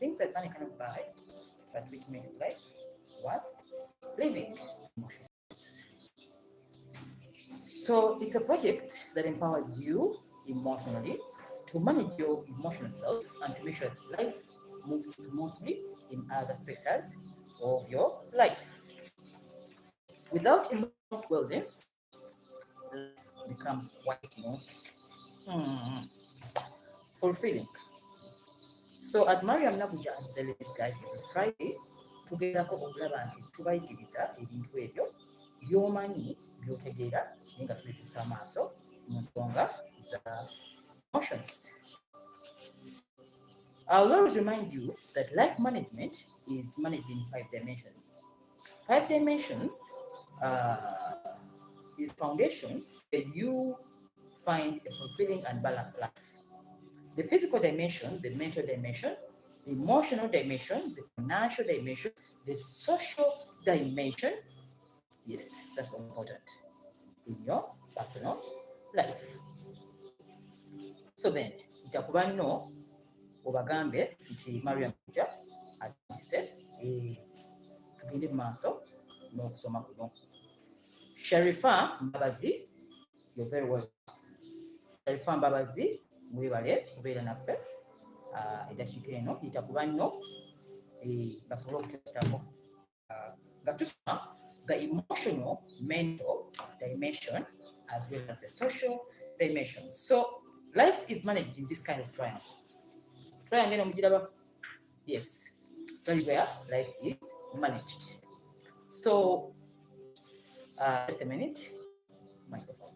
things that money cannot buy, but which make life worth living. Emotions. So it's a project that empowers you emotionally to manage your emotional self and to make sure that life moves smoothly in other sectors of your life. Without emotional wellness, life becomes quite not fulfilling. So at Mariam Nabuja and the Ladies Guide every Friday, tugezaako okulaba nti tubayigiriza ebintu ebyo by'omanyi by'otegeera naye nga tubituusa amaaso mu nsonga za emotions. I'll always remind you that life management is managed in 5 dimensions. 5 dimensions is foundation where you find a fulfilling and balanced life. The physical dimension, the mental dimension, the emotional dimension, the financial dimension, the social dimension. Yes, that's all important in your personal life. So then, itakuba nno obagambe nti Mariam Kuja atandise tugende mu maaso n'okusoma kuno. Sharifa Mbabazi, you're very welcome. Sharifa Mbabazi, mwebale kubeera naffe eddakiika eno itakuba nno basobole okuteekako nga tusoma the emotional mental dimension as well as the social dimension. So life is managed in this kind of triangle. Triangle eno mugiraba? Yes, that is where life is managed. So just a minute. Microphone.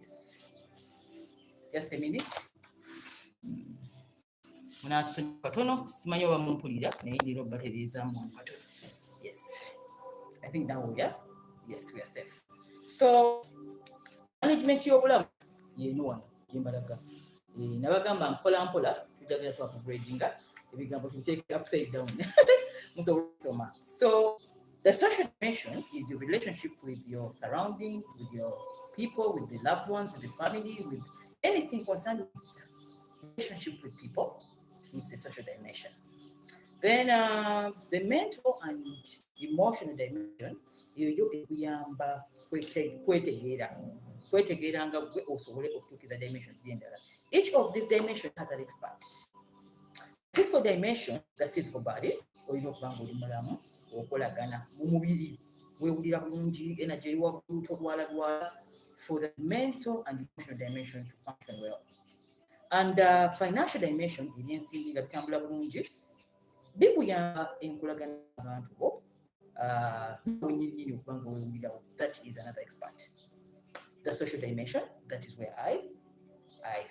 Yes. Just a minute. Munatusonyiwa katono, simanyi oba mumpulira naye ndira obbatereezaamu katono. Yes, I think now we are. Yes, we are safe. So management y'obulamu yeno wano gyembalaga. Nabagamba mpola mpola tujagala tu upgradinga ebigambo tubiteeke upside down. Musobola okusoma. So the social dimension is your relationship with your surroundings, with your people, with the loved ones, with the family, with anything concerned with relationship with people. It's a social dimension. Then the mental and emotional dimension, eyo ekuyamba kwetegeera nga gwe osobole okutuukiza dimensions y'endala. Each of these dimensions has an expert. Physical dimension, the physical body, olina okuba nga oli mulamu okolagana mu mubiri weewulira bulungi energy eri waggulu tolwala. For the mental and emotional dimension to function well. And financial dimension, ebyensimbi nga bitambula bulungi bikuyamba enkolagana abantu bo wennyini okuba nga weewulirawo. That is another expert. The social dimension, that is where I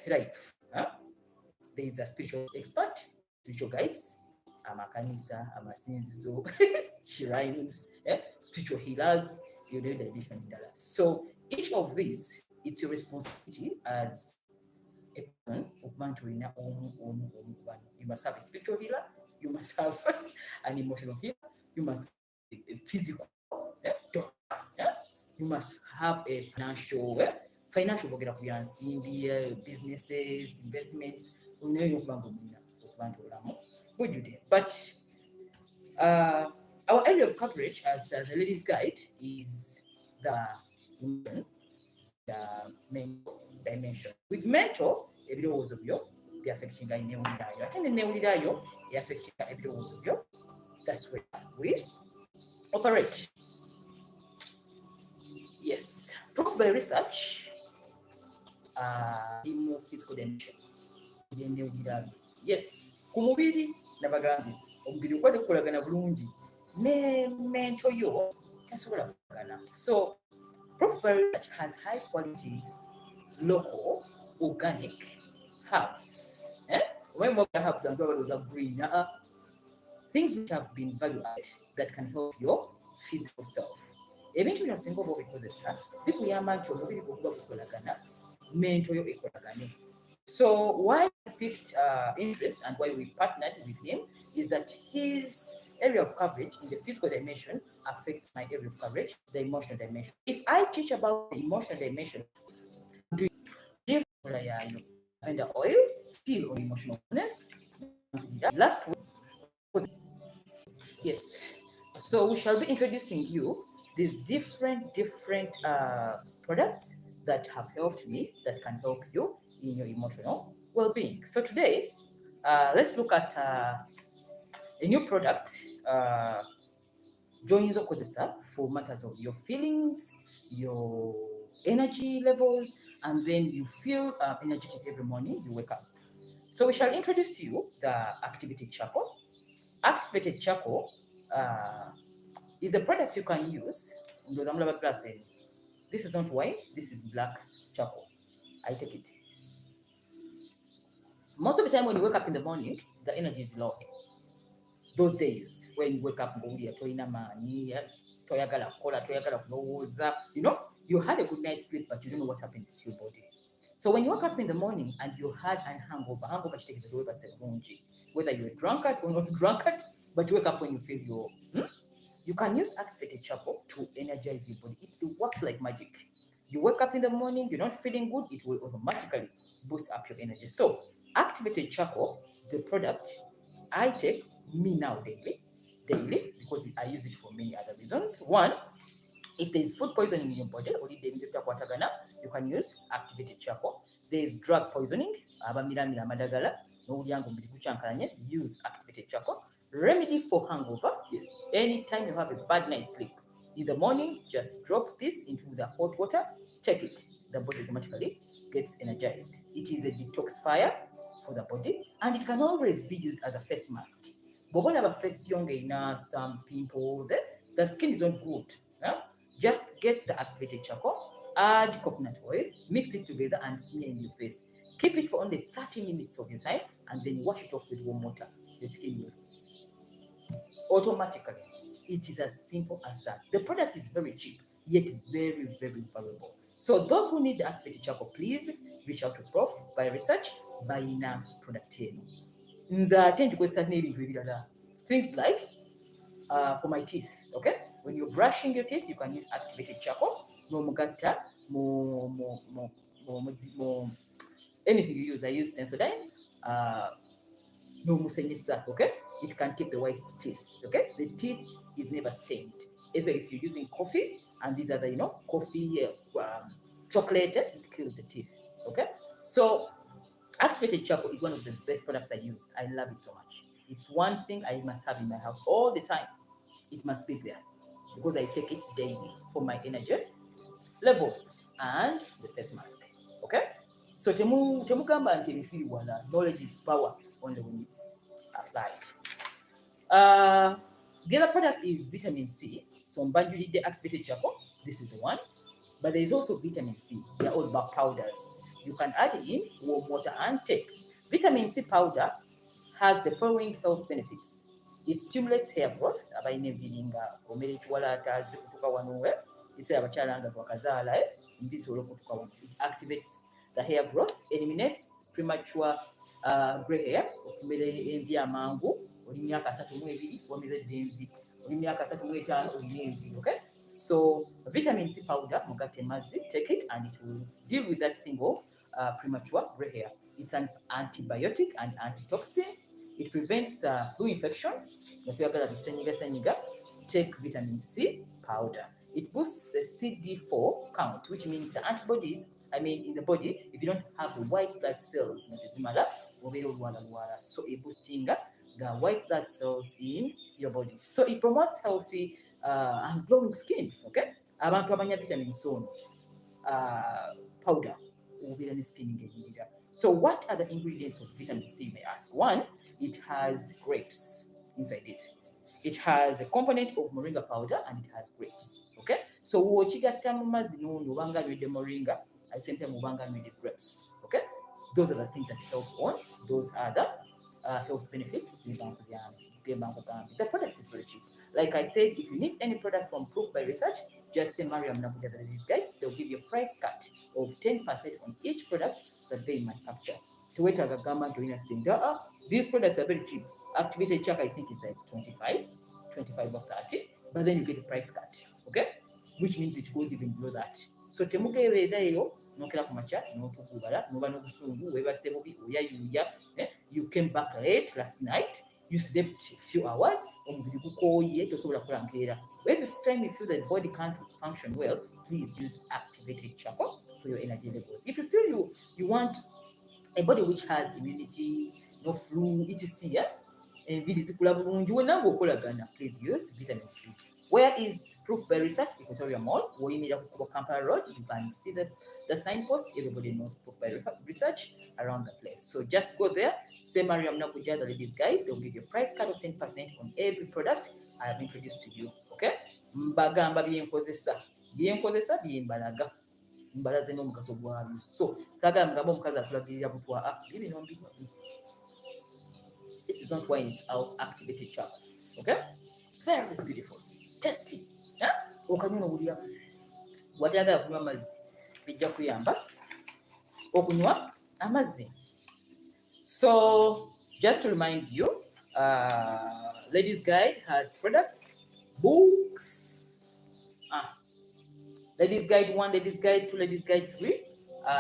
thrive. There is a spiritual expert, spiritual guides, amakanisa, amasinzizo, shrines, spiritual healers, your dimension. So each of these, it's your responsibility as a person. You must have a spiritual healer, you must have an emotional healer, you must have a physical doctor, you must have a financial bogera ku byansimbi, businesses, investments. But our area of coverage as the Ladies Guide is the mental dimension. With mental, ebirowoozo byo by'affectinga enneewuliraayo, ate n'enneewuliraayo affectinga ebirowoozo byo. That's where we operate. Yes, proved by research, in more physical dimension. Yes, ku mubiri nabagambye omubiri gwa tegukolagana bulungi ne mental yo tasobola kukolagana. So proved by research has high quality local organic herbs. When more herbs and flowers are green, things which have been value added that can help your physical self. Ebintu bino singa oba obikozesa bikuyamba nti omubiri gwo guba gukolagana, mental yo ekolagane. So why I picked interest and why we partnered with him is that his area of coverage in the physical dimension affects my area of coverage, the emotional dimension. If I teach about the emotional dimension, I'm doing different. lavender oil, still on emotional wellness. Last week, yes. So we shall be introducing you these different products that have helped me, that can help you in your emotional well-being. So today, let's look at a new product. Joins okozesa for matters of your feelings, your energy levels, and then you feel energetic every morning you wake up. So we shall introduce you the activated charcoal. Activated charcoal is a product you can use. This is not white, this is black charcoal. I take it. Most of the time when you wake up in the morning, the energy is low. Those days when you wake up, you had a good night's sleep, but you don't know what happened to your body. So when you wake up in the morning and you had a hangover, whether you're a drunkard or not drunkard, but you wake up when you feel you can use activated charcoal to energize your body. It works like magic. You wake up in the morning, you're not feeling good, it will automatically boost up your energy. So activated charcoal, the product I take me now daily, because I use it for many other reasons. One, if there is food poisoning in your body, you can use activated charcoal. There is drug poisoning, use activated charcoal. Remedy for hangover, yes. Anytime you have a bad night's sleep, in the morning, just drop this into the hot water, take it. The body automatically gets energized. It is a detoxifier for the body, and it can always be used as a face mask. But when a face young enough, some pimples, the skin is not good. Just get the activated charcoal, add coconut oil, mix it together and smear in your face. Keep it for only 30 minutes of your time, and then wash it off with warm water. The skin will automatically. It is as simple as that. The product is very cheap, yet very valuable. So those who need the activated charcoal, please reach out to Prof by research by product. Things like for my teeth, okay? When you're brushing your teeth, you can use activated charcoal. No mugata, anything you use. I use Sensodyne. No musenyesa, okay? It can keep the white teeth, okay? The teeth is never stained. Especially if you're using coffee, and these are the, coffee, chocolate, it kills the teeth, okay? So activated charcoal is one of the best products I use. I love it so much. It's one thing I must have in my house all the time. It must be there because I take it daily for my energy levels and the face mask, okay? So temugamba nti ebintu biri wala. Knowledge is power only when it's applied. The other product is vitamin C. So the activated charcoal, this is the one. But there is also vitamin C. They're all about powders. You can add it in warm water and take. Vitamin C powder has the following health benefits. It stimulates hair growth. It activates the hair growth, eliminates premature gray hair. Okay? So vitamin C powder, take it and it will deal with that thing of premature gray hair. It's an antibiotic and antitoxin. It prevents flu infection. Take vitamin C powder. It boosts the CD4 count, which means the antibodies, in the body, if you don't have the white blood cells, so it boosting the white blood cells in your body. So it promotes healthy and glowing skin. Okay? Abantu abanya vitamin C powder. So what are the ingredients of vitamin C, you may ask? One, it has grapes inside it. It has a component of moringa powder and it has grapes. Okay? So wochigatta mu mazzi n'ono obanga anywedde moringa, at the same time obanga anywedde grapes. Okay? Those are the things that help on. Those are the health benefits. The product is very cheap. Like I said, if you need any product from Proof by Research, just say Mariam Nabuja, this guy. They'll give you a price cut of 10% on each product that they manufacture. To wait at Gama doing a thing. These products are very cheap. Activated check, I think, is like 25 or 30, but then you get a price cut, okay? Which means it goes even below that. So temuke ebeerayo nokera ku makya n'otugubala n'oba n'obusungu weebase bubi oyayuya you came back late last night, you slept a few hours, omubiri gukooye tosobola kukola nkeera. Every time you feel that the body can't function well, please use activated charcoal for your energy levels. If you feel you want a body which has immunity, no flu, etc., enviri zikula bulungi wenanga okolagana, please use vitamin C. Where is proof by research? Equatoria Mall, woyimira ku Kubo Kampala Road. You can see the signpost. Everybody knows proof by research around the place. So just go there, say Mariam Nakuja, the ladies guide. They'll give you a price cut of 10% on every product I have introduced to you. Okay? Mbagamba byenkozesa byembalaga. Mbalaze n'omugaso gwabyo. So saagala mugamba omukazi akulagirira butwa bino mbiwa. This is not wine, it's our activated charcoal. Okay? Very beautiful. Tasty. Okanywa n'owulira watayagala kunywa amazzi bijja kuyamba okunywa amazzi. So just to remind you, Ladies Guide has products, books. Ladies Guide 1, Ladies Guide 2, Ladies Guide 3.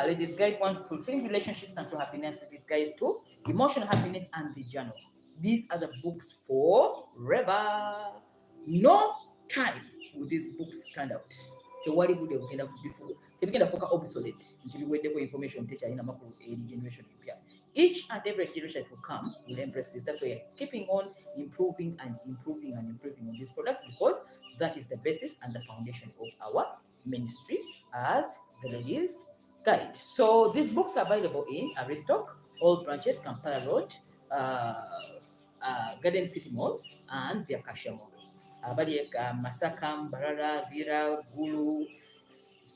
Ladies Guide 1, Fulfilling Relationships and True Happiness. Ladies Guide 2, Emotional Happiness and the Journal. These are the books forever. No time will these books stand out. Tewali bude bugenda before. Tebigenda foka obsolete. Until we get information teacher in a generation. Each and every generation that will come will embrace this. That's why we're keeping on improving on these products, because that is the basis and the foundation of our ministry as the Ladies Guide. So these books are available in Aristoc, all branches, Kampala Road, Garden City Mall, and the Acacia Mall. Masaka, Mbarara, Vira, Gulu,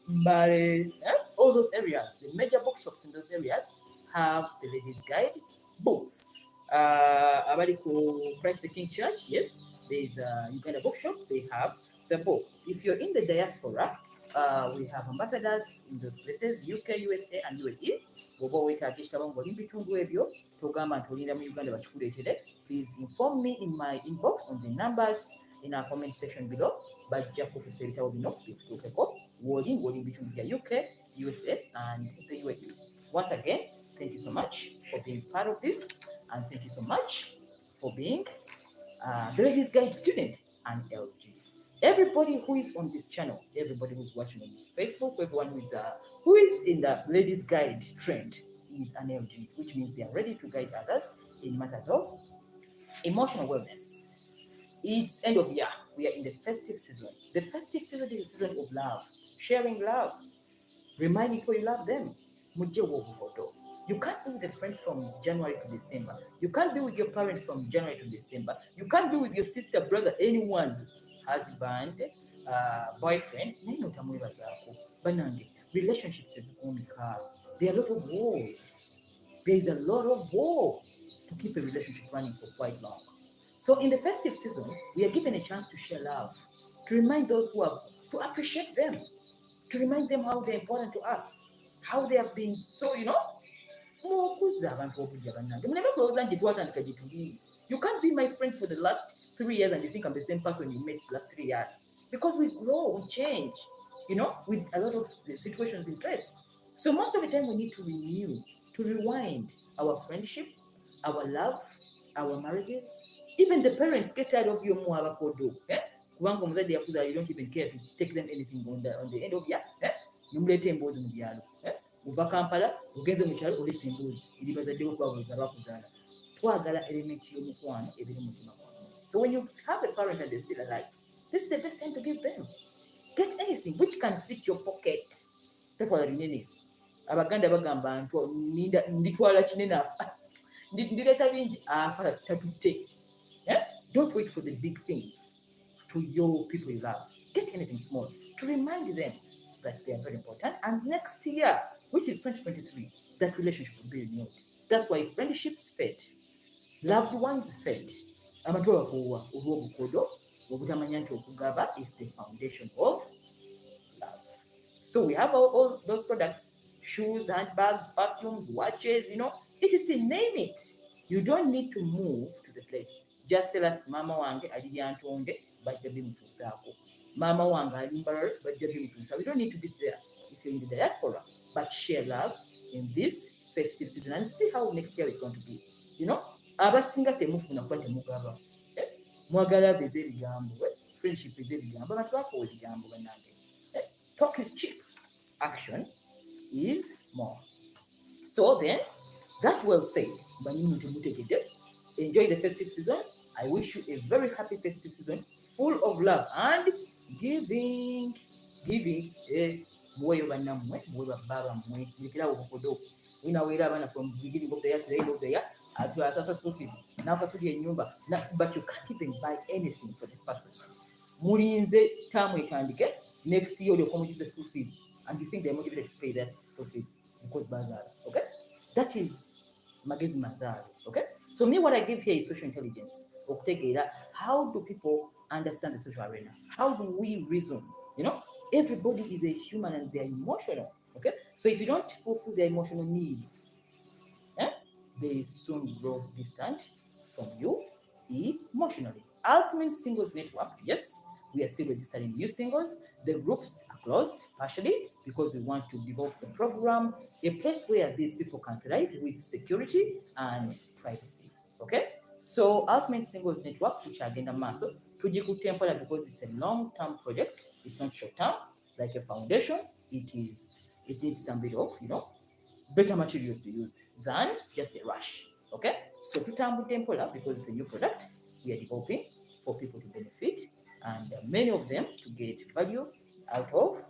Mbare, all those areas, the major bookshops in those areas have the Ladies Guide books. Abariku Christ the King Church, yes, there is a Uganda bookshop, they have the book. If you're in the diaspora, we have ambassadors in those places, UK, USA, and UAE. Please inform me in my inbox on the numbers in our comment section below. UK, USA, and the UAE. Once again, thank you so much for being part of this, and thank you so much for being the Ladies Guide student and LG. Everybody who is on this channel, everybody who's watching on Facebook, everyone who is in the Ladies Guide trend is an LG, which means they are ready to guide others in matters of emotional wellness. It's end of year. We are in the festive season. The festive season is a season of love, sharing love, reminding people you love them. You can't be with a friend from January to December. You can't be with your parent from January to December. You can't be with your sister, brother, anyone, husband, boyfriend. Relationships is complicated. There are a lot of wars. There is a lot of war to keep a relationship running for quite long. So in the festive season, we are given a chance to share love, to remind those who are, to appreciate them, to remind them how they're important to us, how they have been so, you can't be my friend for the last 3 years and you think I'm the same person you met the last 3 years. Because we grow, we change, with a lot of situations in place. So most of the time we need to renew, to rewind our friendship, our love, our marriages. Even the parents get tired of you more abakodo. You don't even care to take them anything on the end of year. Uva Kampala, ugenze mu kyalo olesa embuzi eribazaddewo okubabuuza bakuzaala. Twagala elementi y'omukwano ebiri mu mutima gwammwe. So when you have a parent and they're still alive, this is the best time to give them. Get anything which can fit your pocket. Tetwala binene. Abaganda bagamba nditwala kinene ndireeta bingi afa tatutte. Don't wait for the big things to your people you love. Get anything small to remind them that they are very important. And next year, which is 2023, that relationship will be renewed. That's why friendships fade. Loved ones fade. Is the foundation of love. So we have all those products, shoes, handbags, perfumes, watches, etc. Name it. You don't need to move to the place. Just tell us, Mama wange ali yantonde bajja bimutuusaako. Mama wange ali mbalala bajja bimutuusa. We don't need to be there. If you're in the diaspora, but share love in this festive season and see how next year is going to be. You know, abasinga temufuna kuba temugaba. Mwagala beze ebigambo, friendship is ebigambo, abantu bakowa ebigambo bannange. Talk is cheap, action is more. So then, that well said, enjoy the festive season. I wish you a very happy festive season, full of love and giving. Muweyo bannammwe, muwe bababa mmwe, mulekerawo obukodo. Winaweera abaana from beginning of the year to the end of the year, asasa school fees, n'asasulya ennyumba, but you can't even buy anything for this person. Mulinze term etandike, next year olyoka omujuze school fees, and you think they're motivated to pay that school fees because bazaala, okay? That is magezi mazaalo, okay? So me, what I give here is social intelligence. Okutegeera, how do people understand the social arena? How do we reason? You know, everybody is a human and they're emotional, okay? So if you don't fulfill their emotional needs, they soon grow distant from you emotionally. Ultimate Singles Network, yes, we are still registering new singles. The groups are closed partially because we want to develop the program, a place where these people can thrive with security and privacy, okay? So Ultimate Singles Network, which agenda maso, tujikutte mpola because it's a long-term project. It's not short-term like a foundation. It needs some bit of, you know, better materials to use than just a rush, okay? So tutambudde mpola because it's a new product we are developing for people to benefit and many of them to get value out of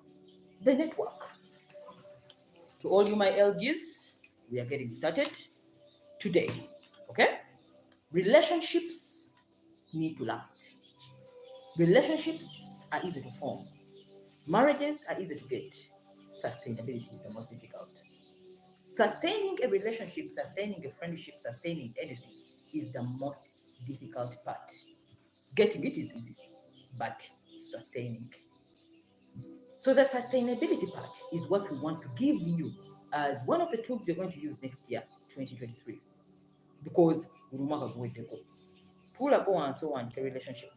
the network. To all you my LGs, we are getting started today, okay? Relationships need to last. Relationships are easy to form. Marriages are easy to get. Sustainability is the most difficult. Sustaining a relationship, sustaining a friendship, sustaining anything is the most difficult part. Getting it is easy, but sustaining. So the sustainability part is what we want to give you as one of the tools you're going to use next year, 2023. Because relationship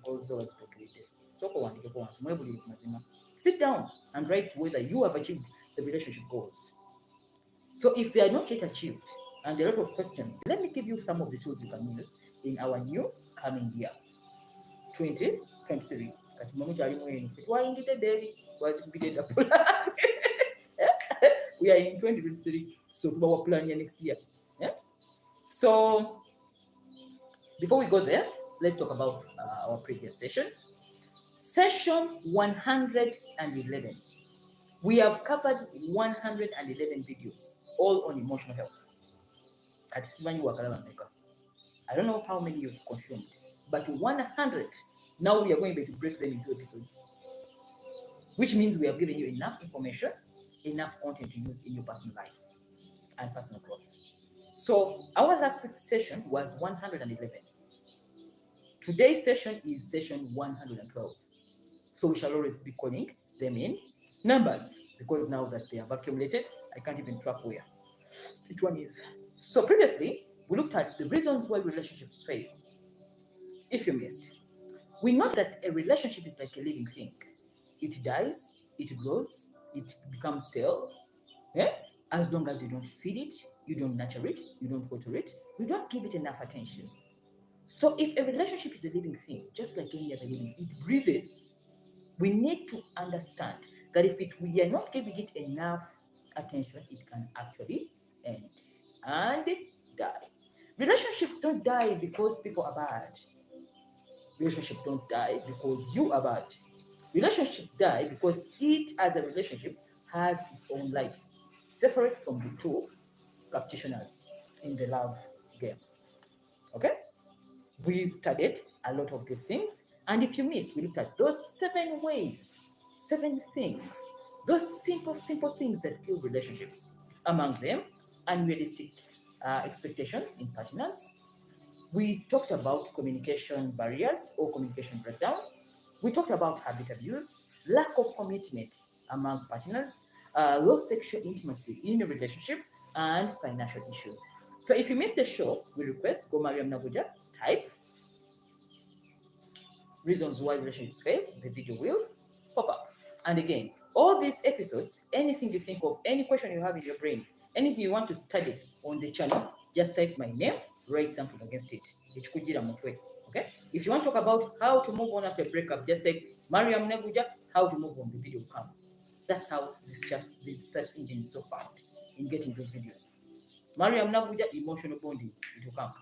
goals always sit down and write whether you have achieved the relationship goals. So if they are not yet achieved and there are a lot of questions, let me give you some of the tools you can use in our new coming year, 2023. We are in 2023, so our plan here next year. Yeah? So before we go there, let's talk about our previous session. Session 111. We have covered 111 videos, all on emotional health. I don't know how many you've consumed, but 100. Now we are going to break them into episodes, which means we have given you enough information, enough content to use in your personal life and personal growth. So our last week's session was 111. Today's session is session 112. So we shall always be calling them in numbers because now that they have accumulated, I can't even track where each one is. So previously, we looked at the reasons why relationships fail. If you missed, we note that a relationship is like a living thing. It dies, it grows, it becomes stale. Yeah? As long as you don't feed it, you don't nurture it, you don't water it, you don't give it enough attention. So if a relationship is a living thing, just like any other living, it breathes. We need to understand that if we are not giving it enough attention, it can actually end and die. Relationships don't die because people are bad. Relationships don't die because you are bad. Relationships die because it, as a relationship, has its own life, separate from the two practitioners in the love game. Okay? We studied a lot of good things, and if you missed, we looked at those 7 ways, 7 things, those simple things that kill relationships. Among them, unrealistic expectations in partners. We talked about communication barriers or communication breakdown. We talked about habit abuse, lack of commitment among partners, low sexual intimacy in a relationship, and financial issues. So if you missed the show, we request go Mariam Nabuja, type reasons why relationships fail. The video will pop up. And again, All these episodes, anything you think of, any question you have in your brain, anything you want to study on the channel, just type my name, write something against it. Okay? If you want to talk about how to move on after a breakup, just type Mariam Naguja, how to move on, the video will come. That's how this search engine is so fast in getting those videos. Mariam Naguja, emotional bonding, it will come.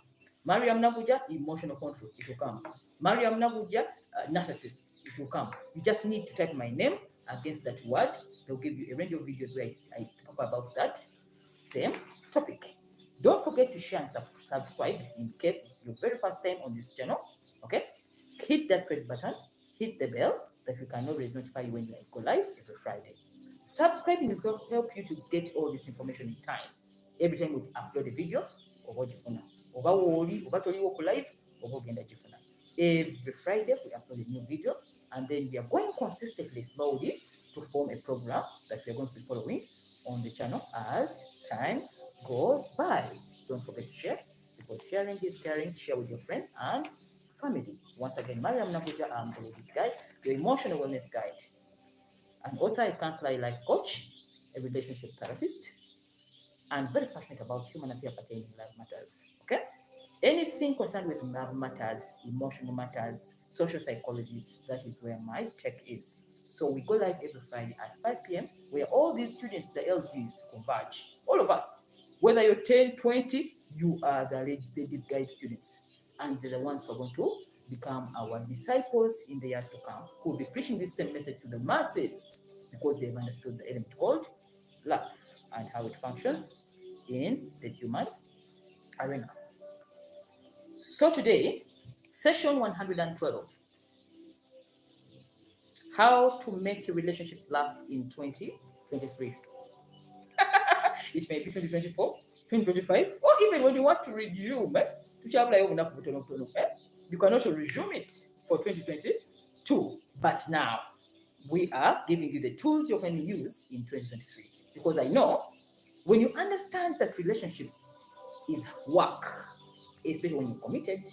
Mariam Naguja, emotional control, it will come. Mariam Naguja, narcissist, it will come. You just need to type my name against that word. They'll give you a range of videos where I talk about that same topic. Don't forget to share and subscribe in case it's your very first time on this channel. Okay? Hit that red button, hit the bell that we can always notify you when I go live every Friday. Subscribing is going to help you to get all this information in time. Every time we upload a video, every Friday we upload a new video, and then we are going consistently, slowly, to form a program that we are going to be following on the channel as time goes by. Don't forget to share, because sharing is caring. Share with your friends and family. Once again, Mariam Naguja, I'm the ladies guide, your emotional wellness guide, an author, a counselor, a life coach, a relationship therapist, and very passionate about human affairs pertaining to life matters. Okay? Anything concerned with love matters, emotional matters, social psychology, that is where my tech is. So we go live every Friday at 5 p.m. where all these students, the LGs, converge. All of us. Whether you're 10, 20, you are the ladies guide students. And they're the ones who are going to become our disciples in the years to come, who will be preaching this same message to the masses because they've understood the element called love and how it functions in the human arena. So today, session 112, how to make your relationships last in 2023. It may be 2024, 2025, or even when you want to resume, you can also resume it for 2022. But now, we are giving you the tools you can use in 2023. Because I know when you understand that relationships is work, especially when you're committed,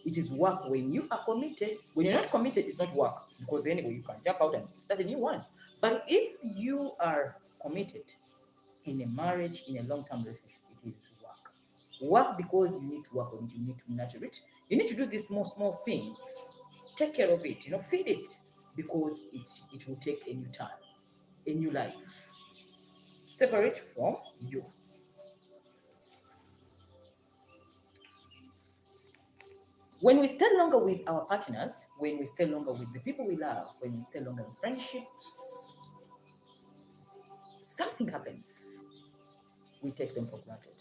it is work when you are committed. When you're not committed, it's not work, because anyway, you can jump out and start a new one. But if you are committed in a marriage, in a long-term relationship, it is work. Work because you need to work on it, you need to nurture it. You need to do these small things. Take care of it, feed it, because it will take a new turn, a new life, separate from you. When we stay longer with our partners, when we stay longer with the people we love, when we stay longer in friendships, something happens. We take them for granted.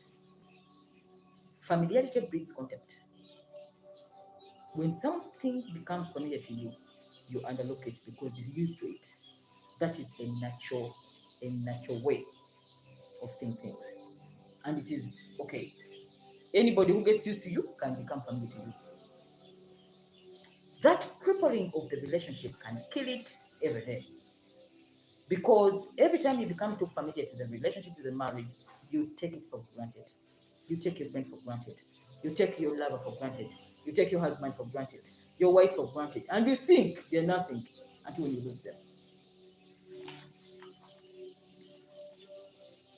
Familiarity breeds contempt. When something becomes familiar to you, you underlook it because you're used to it. That is a natural way of seeing things. And it is okay. Anybody who gets used to you can become familiar to you. That crippling of the relationship can kill it every day. Because every time you become too familiar to the relationship, to the marriage, you take it for granted. You take your friend for granted. You take your lover for granted. You take your husband for granted. Your wife for granted. And you think they're nothing until you lose them.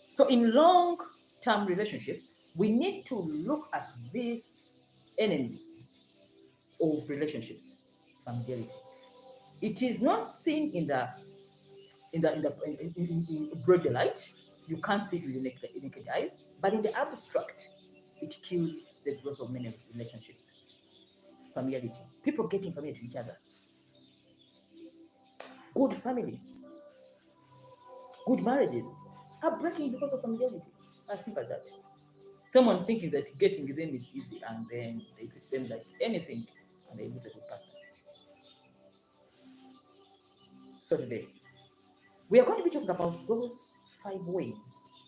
So in long-term relationships, we need to look at this enemy of relationships, familiarity. It is not seen in broad daylight. You can't see it with your naked eyes, but in the abstract, it kills the growth of many relationships. Familiarity. People getting familiar to each other. Good families, good marriages are breaking because of familiarity. As simple as that. Someone thinking that getting them is easy, and then they treat them like anything, and they lose a good person. So today, we are going to be talking about those 5 ways.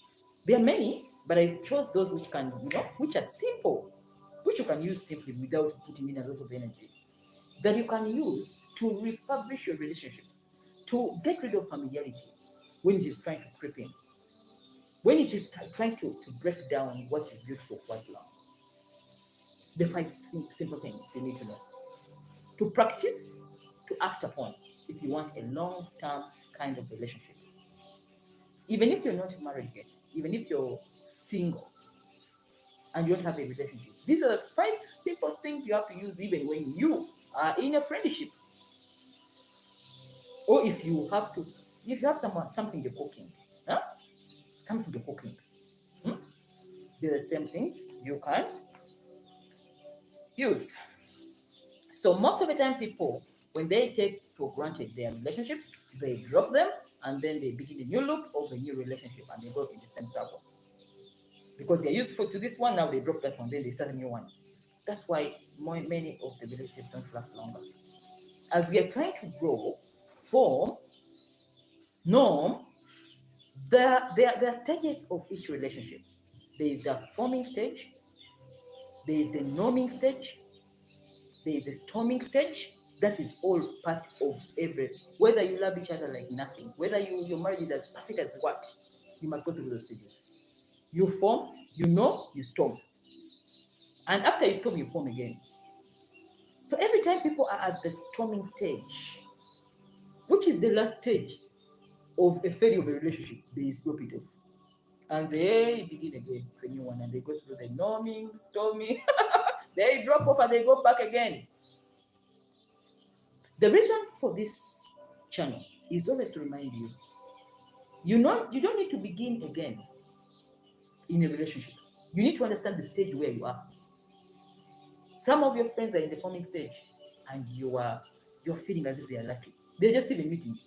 There are many, but I chose those which can, which are simple, which you can use simply without putting in a lot of energy, that you can use to refurbish your relationships, to get rid of familiarity when it is trying to creep in, when it is trying to break down what you built for quite long. The 5 simple things you need to know, to practice, to act upon, if you want a long-term kind of relationship. Even if you're not married yet, even if you're single and you don't have a relationship, these are the 5 simple things you have to use even when you are in a friendship. Or if you have something you're cooking, huh? Something you're cooking, hmm? They're the same things you can use. So most of the time, people, when they take for granted their relationships, they drop them and then they begin a new loop of a new relationship and they go in the same circle. Because they're useful to this one, now they drop that one, then they start a new one. That's why many of the relationships don't last longer. As we are trying to grow, form, norm, there are stages of each relationship. There is the forming stage, there is the norming stage, there is the storming stage. That is all part of every. Whether you love each other like nothing, whether your marriage is as perfect as what, you must go through those stages. You form, you storm, and after you storm, you form again. So every time people are at the storming stage, which is the last stage of a failure of a relationship, they drop it off. And they begin again, a new one, and they go through the norming, storming, they drop off and they go back again. The reason for this channel is always to remind you, you don't need to begin again in a relationship. You need to understand the stage where you are. Some of your friends are in the forming stage, and you're feeling as if they are lucky. They're just still in meeting.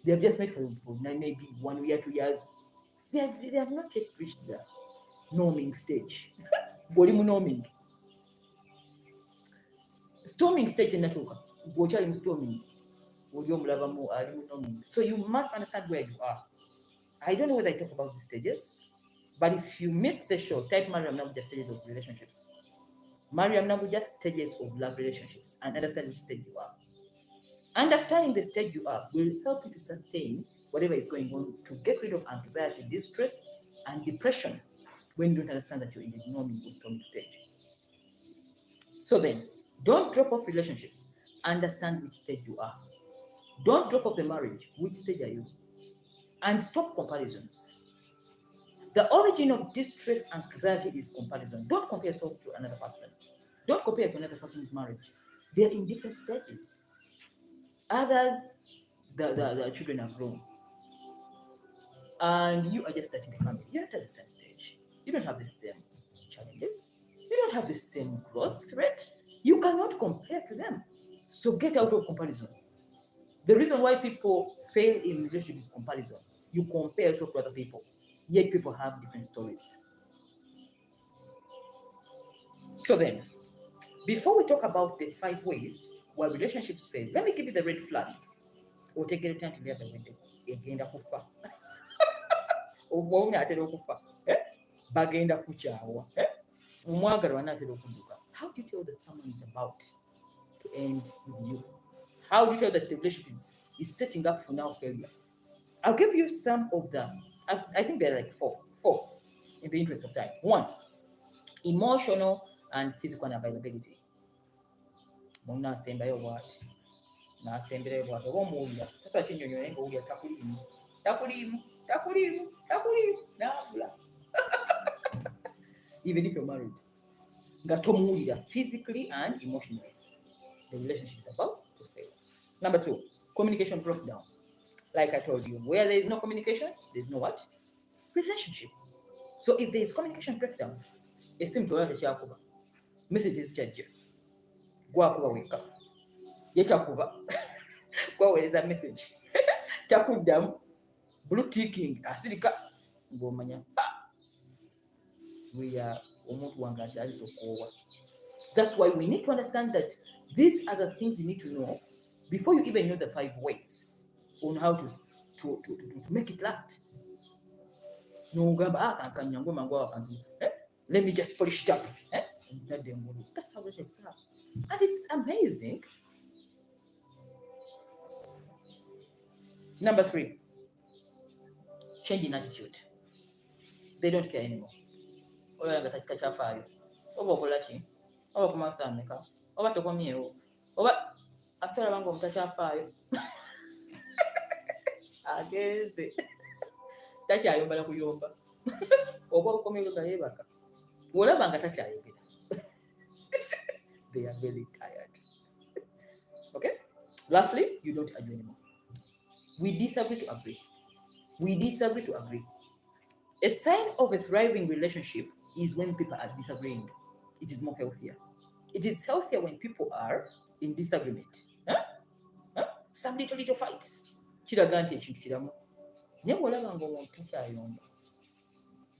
They have just met for maybe 1 year, 2 years. They have not yet reached the norming stage. Bolimu norming. Storming stage in natuka. Bochali storming. So you must understand where you are. I don't know whether I talk about the stages, but if you missed the show, type Mariam Nabuja stages of relationships. Mariam Nabuja stages of love relationships, and understand which stage you are. Understanding the stage you are will help you to sustain whatever is going on, to get rid of anxiety, distress, and depression when you don't understand that you're in the norming or storming stage. So then, don't drop off relationships. Understand which stage you are. Don't drop off the marriage. Which stage are you? And stop comparisons. The origin of distress and anxiety is comparison. Don't compare yourself to another person. Don't compare to another person's marriage. They're in different stages. Others, the children have grown. And you are just starting a family. You're not at the same stage. You don't have the same challenges. You don't have the same growth rate. You cannot compare to them. So get out of comparison. The reason why people fail in relationship is comparison. You compare yourself to other people, yet people have different stories. So then, before we talk about the 5 ways why relationships fail, let me give you the red flags. Otegerera nti lyava wedde egenda kufa. Obwona atera okufa. Bagenda kukyawa. Omwagalwa n'atera okudduka. How do you tell that someone is about to end with you? How do you tell that the relationship is setting up for now failure? I'll give you some of them. I think there are like four in the interest of time. 1, emotional and physical unavailability. Muna asembayo bwati. N'asemberayo bwati. Oba omuwulira. Tasobola kinyonyola naye ng'owulira takuliimu. N'abula. Even if you're married. Nga tomuwulira physically and emotionally. The relationship is about to fail. Number 2, communication breakdown. Like I told you, where there is no communication, there's no what? Relationship. So if there is communication breakdown, it's simple. Messages charge. Gwakuba weka. Yechakuba. Gwawereza message. Takuddamu. Blue ticking. Asirika. Ngomanya. We are omuntu wange atalizo kuwa. That's why we need to understand that these are the things you need to know before you even know the 5 ways on how to make it last. No, let me just polish it up. That's how relationships are. And it's amazing. Number 3, change in attitude. They don't care anymore. ate olaba ng'omutakyafaayo agenze takyayomba na kuyomba oba okomyeyo nga yeebaka olaba nga takyayogera. They are very tired. Okay? Lastly, you don't argue anymore. We disagree to agree. We disagree to agree. A sign of a thriving relationship is when people are disagreeing. It is more healthier. It is healthier when people are in disagreement. Some little fights. Kiraga nti ekintu kiramu. Naye bw'olaba ng'omuntu takyayomba.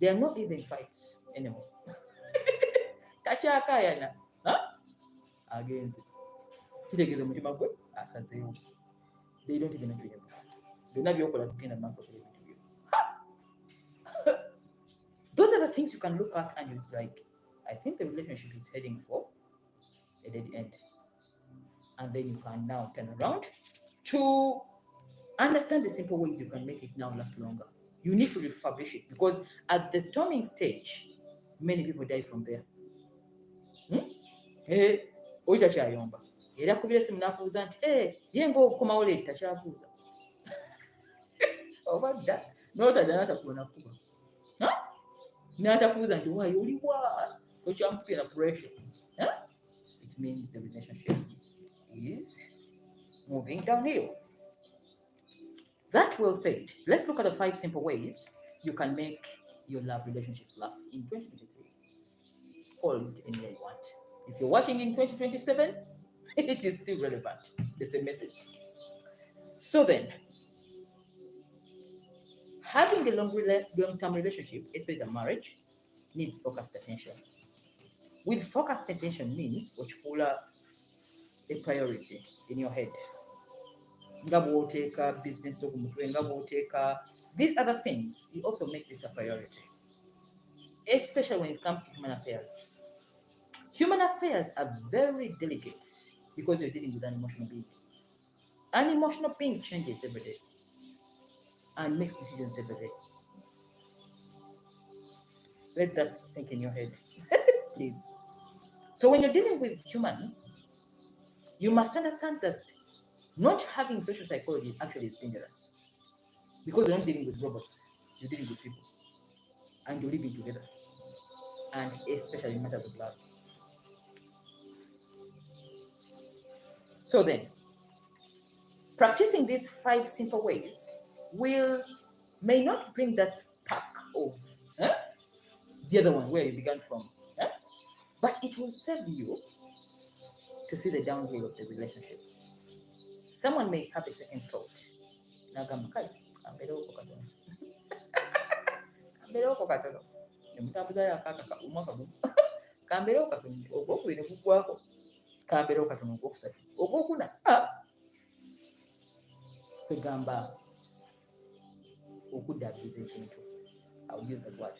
They are not even fights anymore. Takyakaayana. Agenze. Kitegeeza mutima gwe asazeewo. They don't even agree anymore. Byonna byokola tugenda mu maaso okubintu byo. Those are the things you can look at and you're like, I think the relationship is heading for a dead end. And then you can now turn around to understand the simple ways you can make it now last longer. You need to refurbish it because at the storming stage, many people die from there. Oli takyayomba. Era kubira simu nakubuuza nti ye ng'okomawo leeti takyabuuza. Oba dda n'otadda n'atakuba kuba. N'atakubuuza nti waayo oli wa tokyamukubira na pressure. It means the relationship is moving downhill. That well said, let's look at the 5 simple ways you can make your love relationships last in 2023. Call it any way you want. If you're watching in 2027, it is still relevant. The same message. So then, having a long-term relationship, especially a marriage, needs focused attention. With focused attention means what you call a priority in your head. Business, these other things, you also make this a priority, especially when it comes to human affairs. Human affairs are very delicate because you're dealing with an emotional being. An emotional being changes every day and makes decisions every day. Let that sink in your head, please. So when you're dealing with humans, you must understand that not having social psychology actually is dangerous because you're not dealing with robots, you're dealing with people and you're living together, and especially in matters of love. So then, practicing these 5 simple ways may not bring that spark of the other one where you began from, but it will serve you to see the downhill of the relationship. Someone may have a second thought. I'll use that word.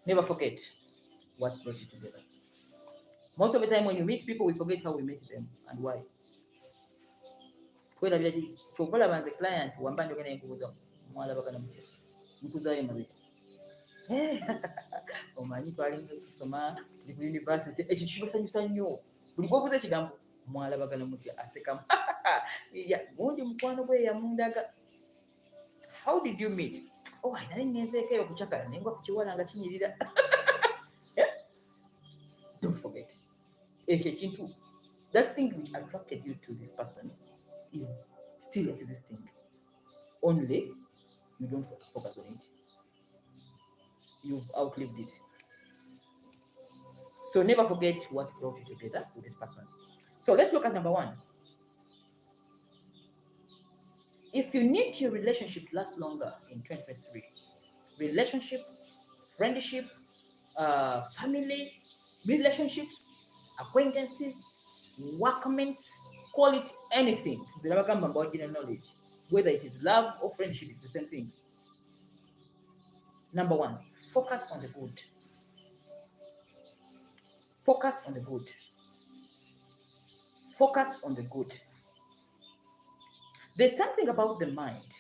Never forget what brought you together. Most of the time when you meet people, we forget how we met them and why. Chokola banze client wamba ndio kana nkubuza mwala bakana mutya. Nkuzaye mabika. Omanyi twali kusoma ku university ekyo kibasanyusa nnyo. Buli bwobuze kigambo mwala bakana mutya asekamu. Ya mundi mukwano gwe yamundaga. How did you meet? Oh, I nali ngenzeeko okuchakala nengwa ku kiwala nga kinyirira. Don't forget. That thing which attracted you to this person is still existing. Only you don't focus on it. You've outlived it. So never forget what brought you together with this person. So let's look at number 1. If you need your relationship to last longer in 2023, relationship, friendship, family, relationships, acquaintances, workmates, call it anything. Knowledge. Whether it is love or friendship, it's the same thing. Number 1, focus on the good. Focus on the good. Focus on the good. There's something about the mind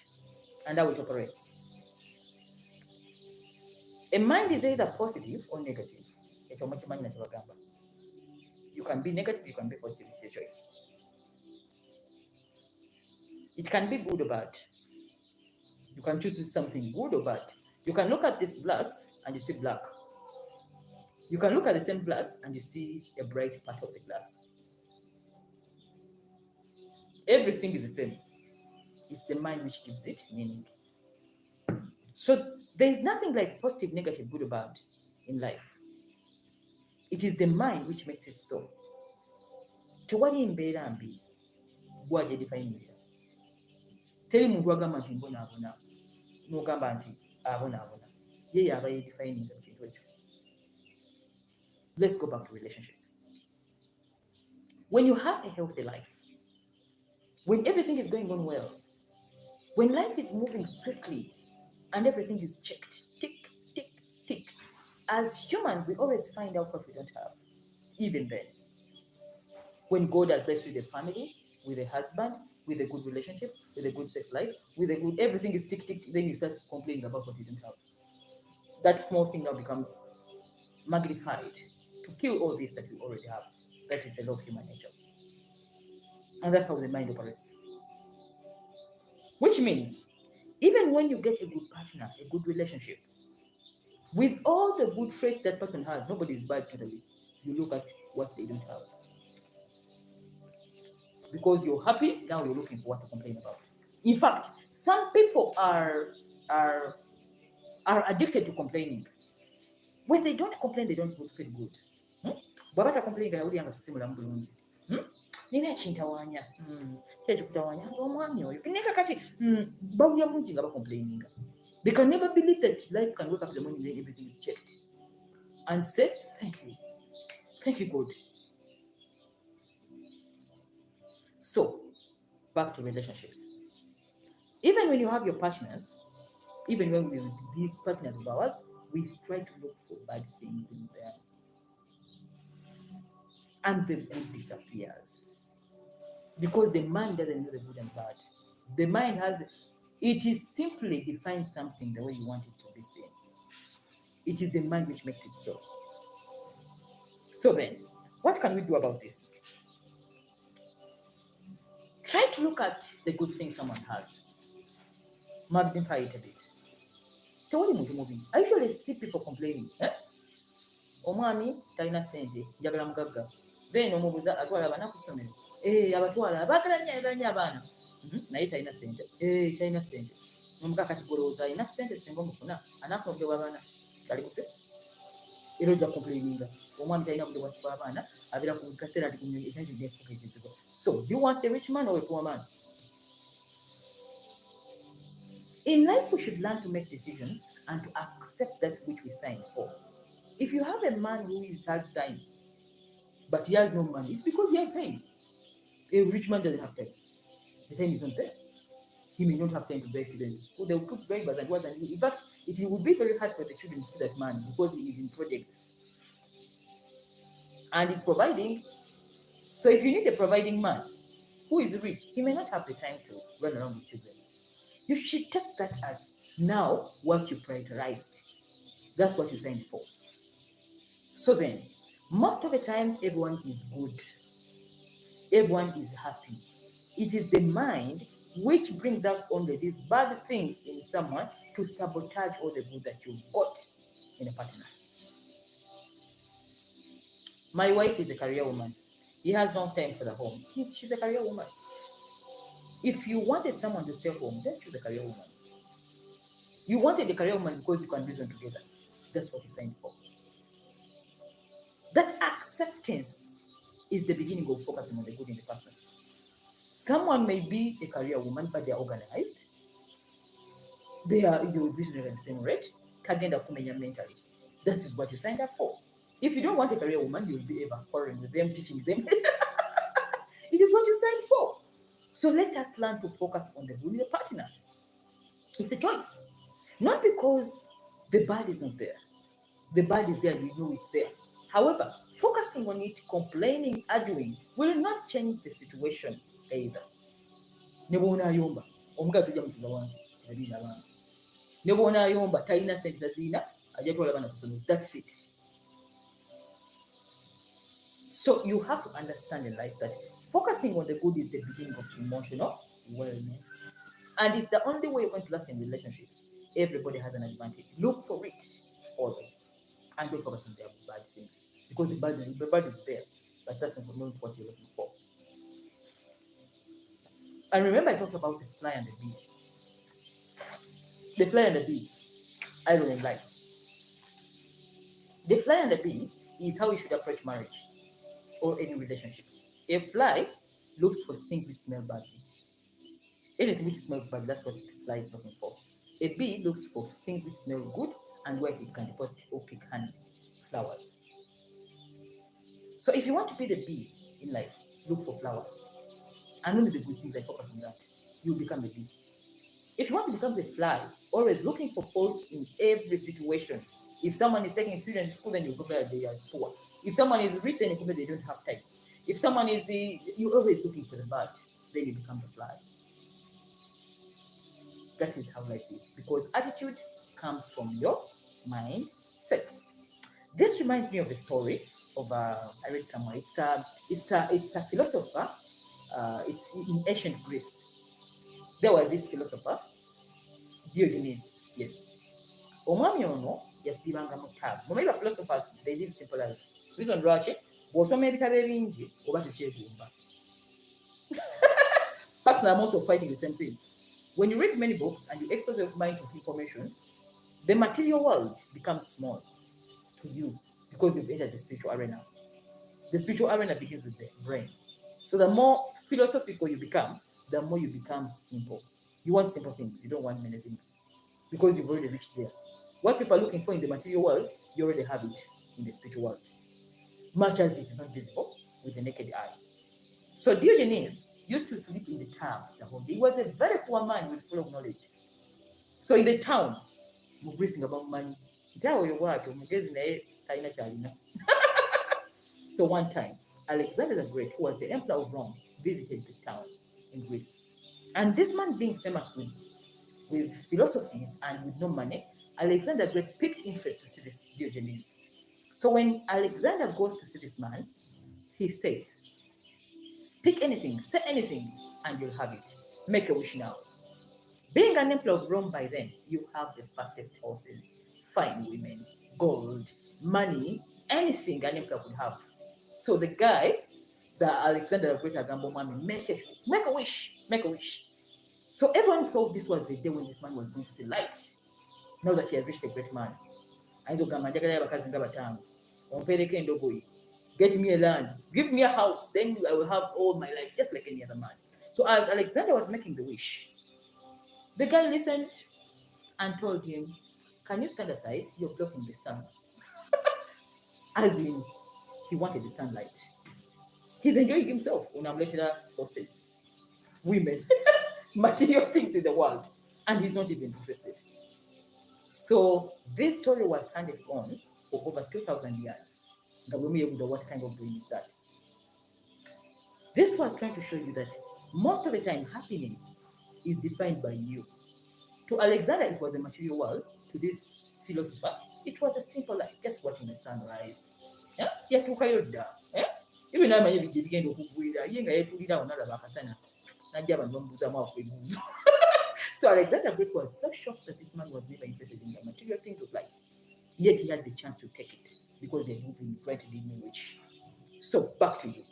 and how it operates. A mind is either positive or negative. You can be negative, you can be positive, it's your choice. It can be good or bad. You can choose something good or bad. You can look at this glass and you see black. You can look at the same glass and you see a bright part of the glass. Everything is the same. It's the mind which gives it meaning. So there is nothing like positive, negative, good or bad in life. It is the mind which makes it so. Tewali mbeera mbi gwaje definira. Teri muntu agamba nti mbonaabona n'ogamba nti abonaabona. Ye yaba yedefininga kintu ekyo. Let's go back to relationships. When you have a healthy life, when everything is going on well, when life is moving swiftly and everything is checked, tick, tick, tick, as humans, we always find out what we don't have, even then. When God has blessed with a family, with a husband, with a good relationship, with a good sex life, with a good, everything is tick, tick, then you start complaining about what you don't have. That small thing now becomes magnified to kill all this that you already have. That is the law of human nature. And that's how the mind operates. Which means, even when you get a good partner, a good relationship, with all the good traits that person has, nobody is bad totally. You look at what they don't have. Because you're happy, now you're looking for what to complain about. In fact, some people are addicted to complaining. When they don't complain, they don't feel good. Babata complaining, I would similar. Nina chintawanya. Chekutawanya. Omwami oyo. Kineka kati bawuya mungi nga complaining. They can never believe that life can wake up in the morning and everything is checked. And say, thank you. Thank you, God. So, back to relationships. Even when you have your partners, even when we're with these partners of ours, we try to look for bad things in them. And the good disappears. Because the mind doesn't know the good and bad. The mind it is simply defines something the way you want it to be seen. It is the mind which makes it so. So then, what can we do about this? Try to look at the good things someone has. Magnify it a bit. I usually see people complaining. Omwami talina sente, njagala mugagga. Beno omubuza atwala abaana ku ssomero. Abatwala abaagala nnyo abaana. Naye talina sente. Talina sente. Omuka kati golowooza alina sente singa omufuna anaakunogebwa abaana. Kali ku trips. Era ojja complaininga. Omwami talina budde bwatuba abaana, abeera ku kaseera ati kunyonyi ekyanju nefuuka ekizibu. So, do you want a rich man or a poor man? In life, we should learn to make decisions and to accept that which we sign for. If you have a man who has time, but he has no money, it's because he has time. A rich man doesn't have time. The time is not there. He may not have time to bring children to school. They will put drivers and what and in fact, it will be very hard for the children to see that man because he is in projects. And he's providing. So if you need a providing man who is rich, he may not have the time to run around with children. You should take that as now what you prioritized. That's what you signed for. So then, most of the time, everyone is good. Everyone is happy. It is the mind which brings out only these bad things in someone to sabotage all the good that you've got in a partner. My wife is a career woman. He has no time for the home. She's a career woman. If you wanted someone to stay home, then choose a career woman. You wanted a career woman because you can reason together. That's what you signed for. That acceptance is the beginning of focusing on the good in the person. Someone may be a career woman, but they are organized. They are your visionary at the same rate. Kagenda kumenya mentally. That is what you signed up for. If you don't want a career woman, you will be ever quarreling with them, teaching them. It is what you signed for. So let us learn to focus on the good in the partner. It's a choice. Not because the bad is not there. The bad is there, we know it's there. However, focusing on it, complaining, arguing, will not change the situation either. Nebona ayomba, omugato tujja mutuza wansi, abina abaana. Nebona ayomba, talina sente zina, ajja twala abaana ku ssomero. That's it. So you have to understand in life that focusing on the good is the beginning of emotional wellness. And it's the only way you're going to last in relationships. Everybody has an advantage. Look for it always. And don't focus on their bad things. Because the bad is there. But that's not what you're looking for. And remember I talked about the fly and the bee. The fly and the bee. I don't in life. The fly and the bee is how you should approach marriage or any relationship. A fly looks for things which smell badly. Anything which smells bad, that's what the fly is looking for. A bee looks for things which smell good and where it can deposit or pick honey, flowers. So if you want to be the bee in life, look for flowers. And only the good things, I focus on that. You'll become a bee. If you want to become the fly, always looking for faults in every situation. If someone is taking children to school, then you go that they are poor. If someone is rich, then you go they don't have time. If someone is, you're always looking for the bad, then you become the fly. That is how life is. Because attitude comes from your mindset. This reminds me of the story of I read somewhere. It's a philosopher. It's in ancient Greece. There was this philosopher, Diogenes. Yes. Omwami ono yasiibanga mu ttaabu. Mumanyi philosophers, they live simple lives. Reason lwaki bw'osoma ebitabo ebingi oba tekyegumba. Personally, I'm also fighting the same thing. When you read many books and you expose your mind to information, the material world becomes small to you because you've entered the spiritual arena. The spiritual arena begins with the brain. So the more philosophical you become, the more you become simple. You want simple things. You don't want many things because you've already reached there. What people are looking for in the material world, you already have it in the spiritual world, much as it is not visible with the naked eye. So Diogenes used to sleep in the town the whole day. He was a very poor man with full of knowledge. So in the town, mugrising about money. So one time, Alexander the Great, who was the emperor of Rome, visited this town in Greece. And this man being famous with philosophies and with no money, Alexander the Great picked interest to see this Diogenes. So when Alexander goes to see this man, he says, speak anything, say anything, and you'll have it. Make a wish now. Being an emperor of Rome by then, you have the fastest horses, fine women, gold, money, anything an emperor could have. So the guy, the Alexander the Great Agambo Mami, make a wish. So everyone thought this was the day when this man was going to see light. Now that he had reached a great man. Get me a land, give me a house, then I will have all my life, just like any other man. So as Alexander was making the wish, the guy listened and told him, can you stand aside? You're blocking the sun. As in, he wanted the sunlight. He's enjoying himself. Unamletera horses, women, material things in the world, and he's not even interested. So this story was handed on for over 2,000 years. What kind of brain is that? This was trying to show you that most of the time happiness is defined by you. To Alexander, it was a material world. To this philosopher, it was a simple life, just watching the sunrise. Yeah? Even now, my begin to So Alexander the Great was so shocked that this man was never interested in the material things of life. Yet he had the chance to take it because they had been granted in which. So back to you.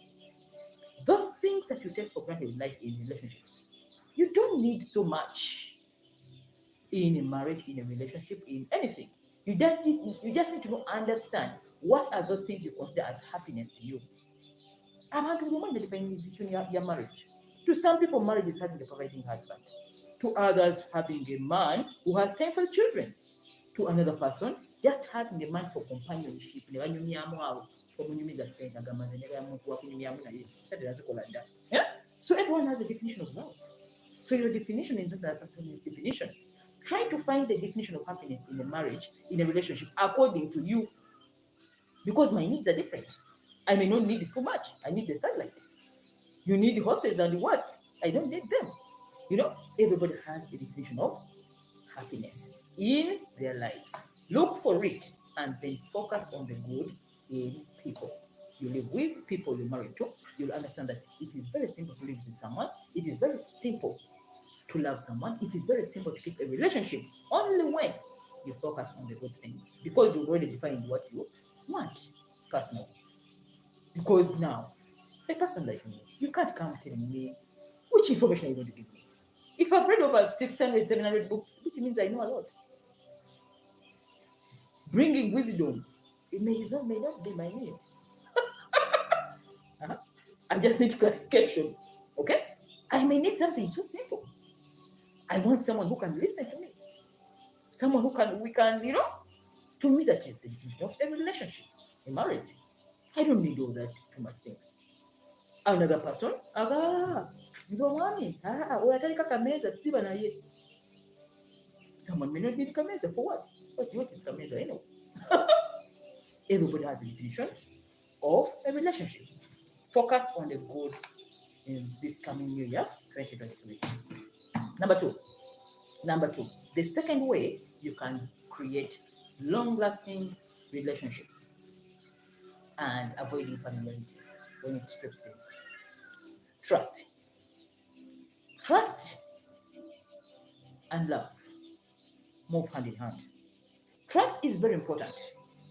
The things that you take for granted in life, in relationships, you don't need so much in a marriage, in a relationship, in anything. You just need to understand what are the things you consider as happiness to you. Abantu b'omwana definition your marriage. To some people, marriage is having a providing husband. To others, having a man who has time for children. To another person, just having a man for companionship. Yeah? So everyone has a definition of love. So your definition is not that person's definition. Try to find the definition of happiness in a marriage, in a relationship, according to you. Because my needs are different. I may not need it too much. I need the sunlight. You need the horses and the what? I don't need them. Everybody has a definition of happiness in their lives. Look for it and then focus on the good in people. you live with, people you're married to, you'll understand that it is very simple to live with someone. It is very simple to love someone. It is very simple to keep a relationship only when you focus on the good things, because you've already defined what you want personally. Because now, a person like me, you can't come telling me which information are you going to give me. If I've read over 600, 700 books, which means I know a lot. Bringing wisdom, it may not be my need. I just need clarification. Okay? I may need something so simple. I want someone who can listen to me. Someone we can, to me that is the definition of a relationship, a marriage. I don't need all that too much things. Another person, someone may not need kameza for what? What is kameza anyway? Everybody has a definition of a relationship. Focus on the good in this coming new year, 2023. Number two, the second way you can create long-lasting relationships and avoiding familiarity when it creeps in. Trust and love move hand in hand. Trust is very important,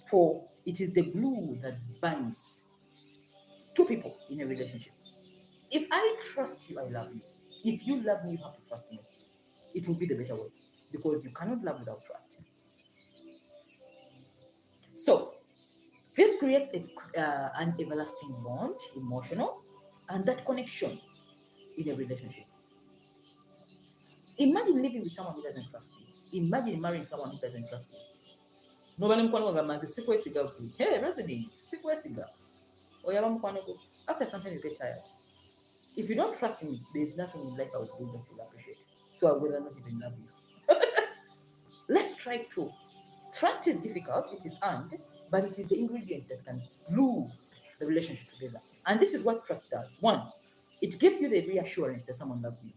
for it is the glue that binds two people in a relationship. If I trust you, I love you. If you love me, you have to trust me. It will be the better way, because you cannot love without trust. So this creates an everlasting bond, emotional, and that connection in a relationship. Imagine living with someone who doesn't trust you. Imagine marrying someone who doesn't trust you. Nobody hey, resident, after something you get tired. If you don't trust me, there's nothing in life I would do that you'll appreciate. So I would not even love you. Let's try to. Trust is difficult, it is earned, but it is the ingredient that can glue the relationship together. And this is what trust does. One, it gives you the reassurance that someone loves you.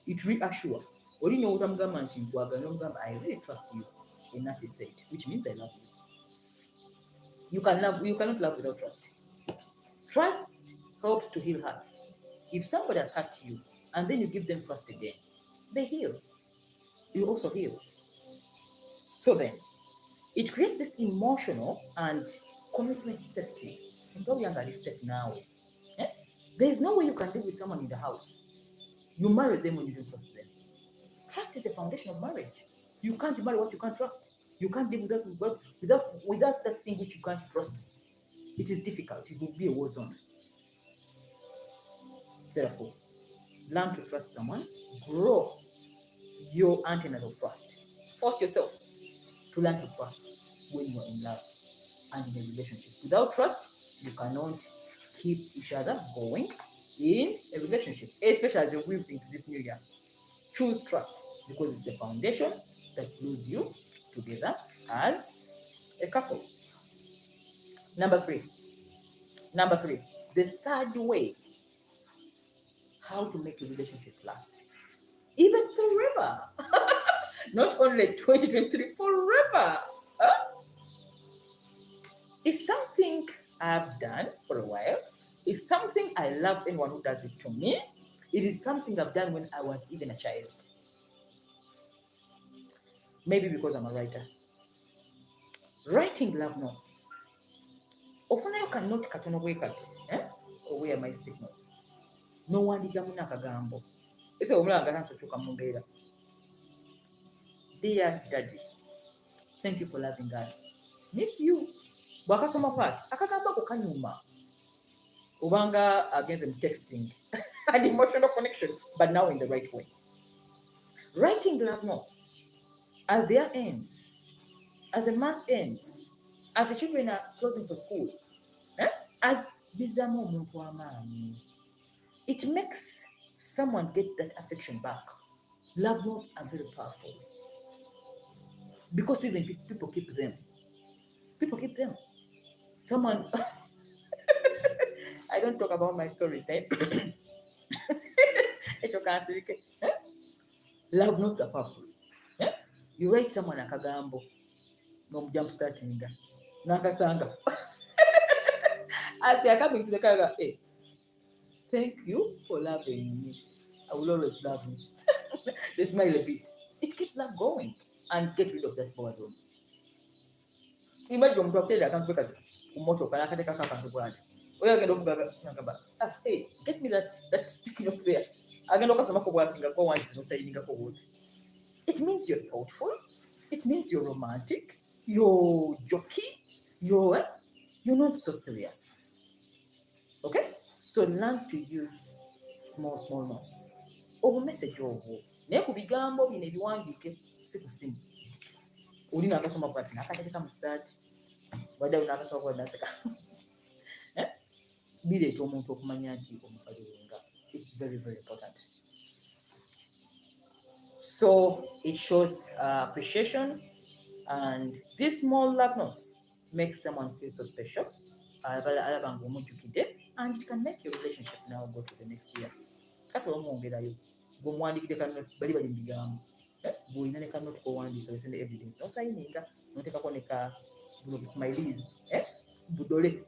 It reassures. I really trust you. Enough is said, which means I love you. You cannot love without trust. Trust helps to heal hearts. If somebody has hurt you and then you give them trust again, they heal. You also heal. So then, it creates this emotional and commitment safety. And how young are safe now? There is no way you can live with someone in the house. You marry them when you don't trust them. Trust is the foundation of marriage. You can't marry what you can't trust. You can't live without that thing which you can't trust. It is difficult. It will be a war zone. Therefore, learn to trust someone. Grow your antennas of trust. Force yourself to learn to trust when you are in love and in a relationship. Without trust, you cannot keep each other going in a relationship, especially as you move into this new year. Choose trust, because it's the foundation that glues you together as a couple. Number three, the third way how to make a relationship last, even forever. Not only 2023, forever. It's something I've done for a while. It's something I love anyone who does it to me. It is something I've done when I was even a child. Maybe because I'm a writer. Writing love notes. Often you cannot katono wekati, or where my stick notes. No one did kagambo. It's a woman answer to Kamundera. Dear Daddy, thank you for loving us. Miss you. Bakasoma part. Akagamba kokanyuma. Ubanga against them texting. An emotional connection, but now in the right way. Writing love notes as their ends, as the month ends, as the children are closing for school, as bizamo muntu w'amaanyi. It makes someone get that affection back. Love notes are very powerful because people keep them. People keep them. Someone, I don't talk about my stories, right? Love notes are powerful. You write someone akagambo, no jump starting, nakasanga. As they are coming to the car, hey, thank you for loving me. I will always love you. They smile a bit. It keeps love going and get rid of that boredom. Imagine omuntu akuteera akantu bwe kati ku mmotoka n'akateekako akantu bw'ati. Oyo agenda okugaga n'agamba, hey, get me that sticky note there. Agenda okasomako bw'ati nga kowandiise n'osayiningako bw'oti. It means you're thoughtful. It means you're romantic. You're jokey. You're not so serious. Okay? So learn to use small notes. Message obwo. Naye ku bigambo bino ebiwandiike si ku simu. Oli n'akasoma bw'ati n'akateeka mu ssaati. Wadde oli n'akasoma bw'ati n'aseka. Bireeta omuntu okumanya nti omukaliwenga. It's very, very important. So it shows appreciation, and these small love notes make someone feel so special. And it can make your relationship now go to the next year. That's what I'm going to notes bali bali mbigamu. Boina ne kan note ko wandi so send evidence. No signinga, no teka koneka buno smileys, budole.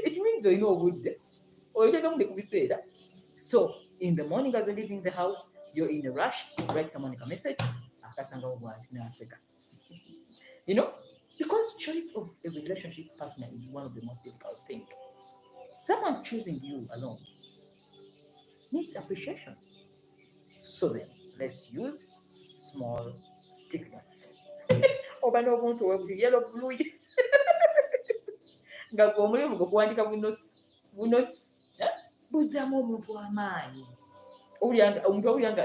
It means you know good. Or you take them to be said. So in the morning as you're leaving the house, you're in a rush, write someone a message. You know, because choice of a relationship partner is one of the most difficult things. Someone choosing you alone needs appreciation. So then, let's use small stick notes. Yellow blue. Notes. Buzamu omuntu w'amaanyi.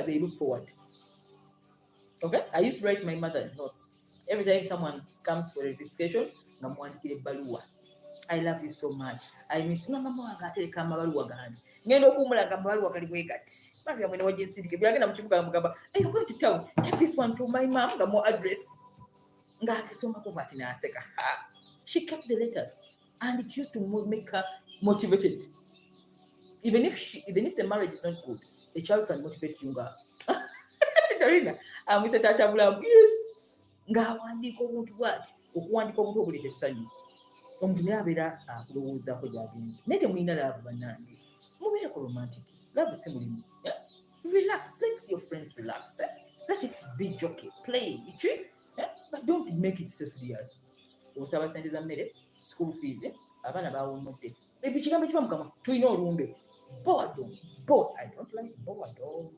They look forward. Okay? I used to write my mother notes. Every time someone comes for a discussion, I love you so much. I miss you. Mama agatereka amabaluwa gani. Ngenda okumulaga amabaluwa gali bwe kati. Bali amene wajensirike. Byagenda mu kibuga mugamba, "Hey, you're going to town. Take this one to my mom, nga more address." Nga akisoma ko bati na aseka. She kept the letters and it used to make her motivated. Even if the marriage is not good, a child can motivate you. Darina, we said that yes. Nga wandiko omuntu bwati, okuwandika omuntu obuleeta essanyu. Omuntu naye abeera akulowoozaako gy'agenze. Naye temulina laavu bannange. Mubeereko romantic. Love si mulimu. Relax. Let your friends relax. Let it be jokey. Play. But don't make it so serious. Osaba sente za mmere, school fees, abaana baawummudde. Ebyo kigambo kiba mukama tulina olumbe. Boredom. I don't like boredom.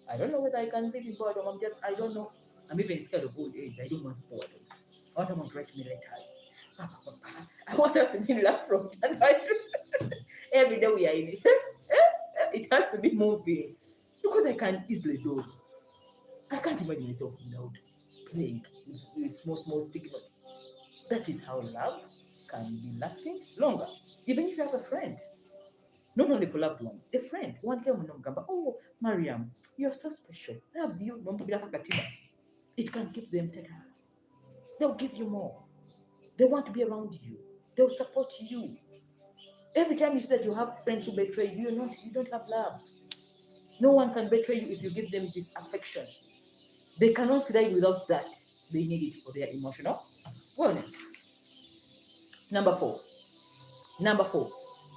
I don't know whether I can live in boredom. I don't know. I'm even scared of old age. I don't want boredom. I want someone to write me letters. I want us to be laughed from that. Every day we are in it. It has to be moving. Because I can easily doze. I can't imagine myself without playing with small stick notes. That is how love can be lasting longer. Even if you have a friend. Not only for loved ones, a friend. One came and gamba, "Oh, Mariam, you're so special. Love you." It can keep them better. They'll give you more. They want to be around you. They'll support you. Every time you say that you have friends who betray you, you don't have love. No one can betray you if you give them this affection. They cannot thrive without that. They need it for their emotional wellness. Number four.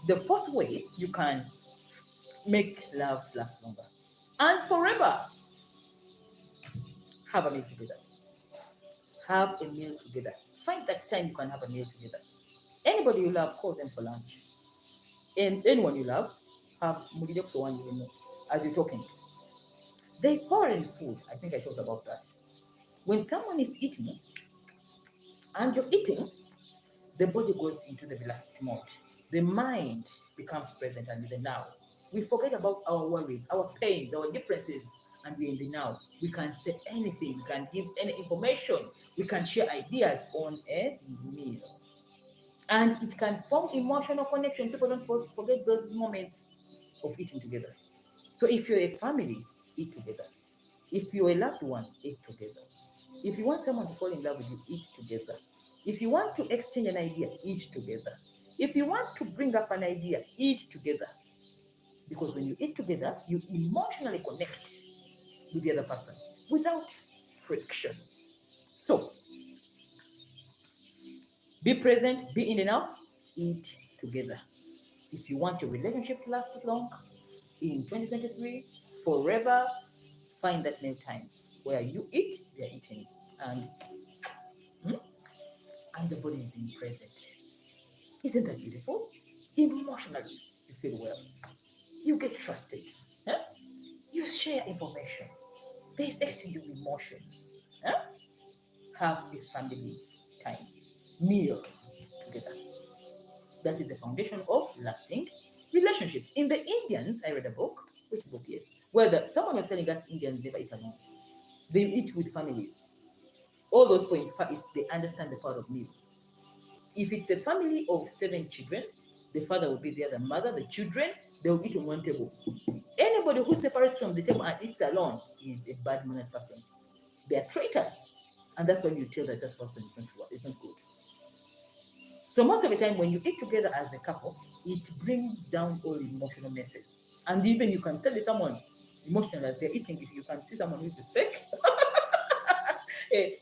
The fourth way you can make love last longer and forever. Have a meal together. Have a meal together. Find that time you can have a meal together. Anybody you love, call them for lunch. And anyone you love, have mulidekso one as you're talking. There is power in food. I think I talked about that. When someone is eating and you're eating, the body goes into the relaxed mode. The mind becomes present and in the now. We forget about our worries, our pains, our differences, and we're in the now. We can say anything, we can give any information, we can share ideas on a meal. And it can form emotional connection. People don't forget those moments of eating together. So if you're a family, eat together. If you're a loved one, eat together. If you want someone to fall in love with you, eat together. If you want to exchange an idea, eat together. If you want to bring up an idea, eat together. Because when you eat together, you emotionally connect with the other person without friction. So, be present, be in the now, eat together. If you want your relationship to last long in 2023, forever, find that meal time where you eat, they're eating, and hmm, and the body is in present. Isn't that beautiful? Emotionally, you feel well. You get trusted. Huh? You share information. There's exchange of emotions. Huh? Have a family time, meal together. That is the foundation of lasting relationships. In the Indians, I read a book, which book, yes, where someone was telling us Indians never eat alone. They eat with families. All those points is they understand the power of meals. If it's a family of 7 children, the father will be there, the mother, the children, they will eat on one table. Anybody who separates from the table and eats alone is a bad-mannered person. They are traitors. And that's when you tell that this person is not good. So most of the time when you eat together as a couple, it brings down all emotional messes. And even you can tell someone emotional as they're eating, if you can see someone who's a fake,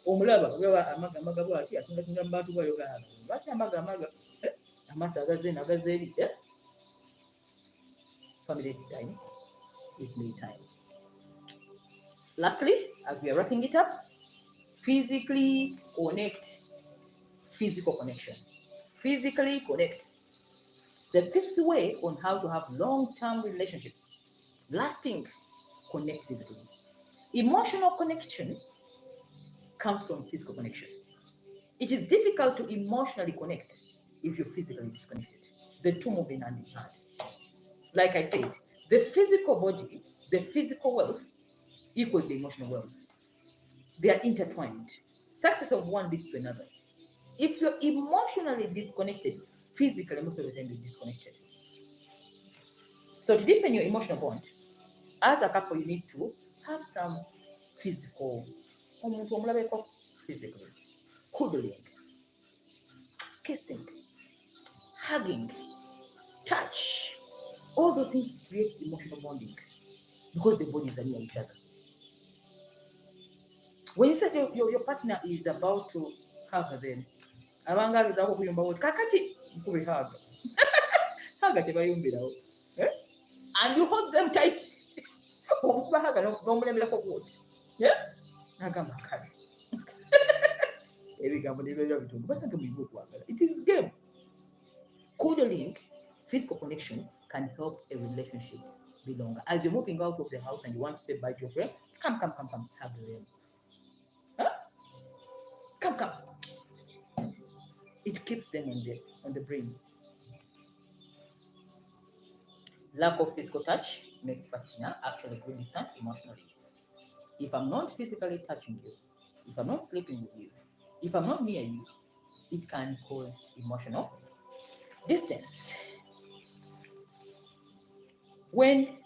omulaba wewa amaga bwati atunga mbatu bwayo gahaga bati amaga amasa agazeri family time is me time. Lastly, as we are wrapping it up, physically connect. Physical connection. Physically connect. The fifth way on how to have long-term relationships, lasting, connect physically. Emotional connection comes from physical connection. It is difficult to emotionally connect if you're physically disconnected. The two move in hand in hand. Like I said, the physical body, the physical wealth equals the emotional wealth. They are intertwined. Success of one leads to another. If you're emotionally disconnected, physically, most of the time you're disconnected. So to deepen your emotional bond, as a couple, you need to have some physical, physically, cuddling, kissing, hugging, touch. All the things create emotional bonding because the bodies are near each other. When you say your partner is about to hug them, abanga bizako kuyumba woti kakati mkube hug. Hug tebayumbirawo. And you hold them tight. Okuba hug n'omulemerako woti. Nagamba kale. Ebigambo nibyo bitundu batange muyigo kwagala. It is game. Cuddling, physical connection can help a relationship be longer. As you're moving out of the house and you want to say bye to your friend, come, hug them. Come. It keeps them on the brain. Lack of physical touch makes partner actually grow distant emotionally. If I'm not physically touching you, if I'm not sleeping with you, if I'm not near you, it can cause emotional distance. When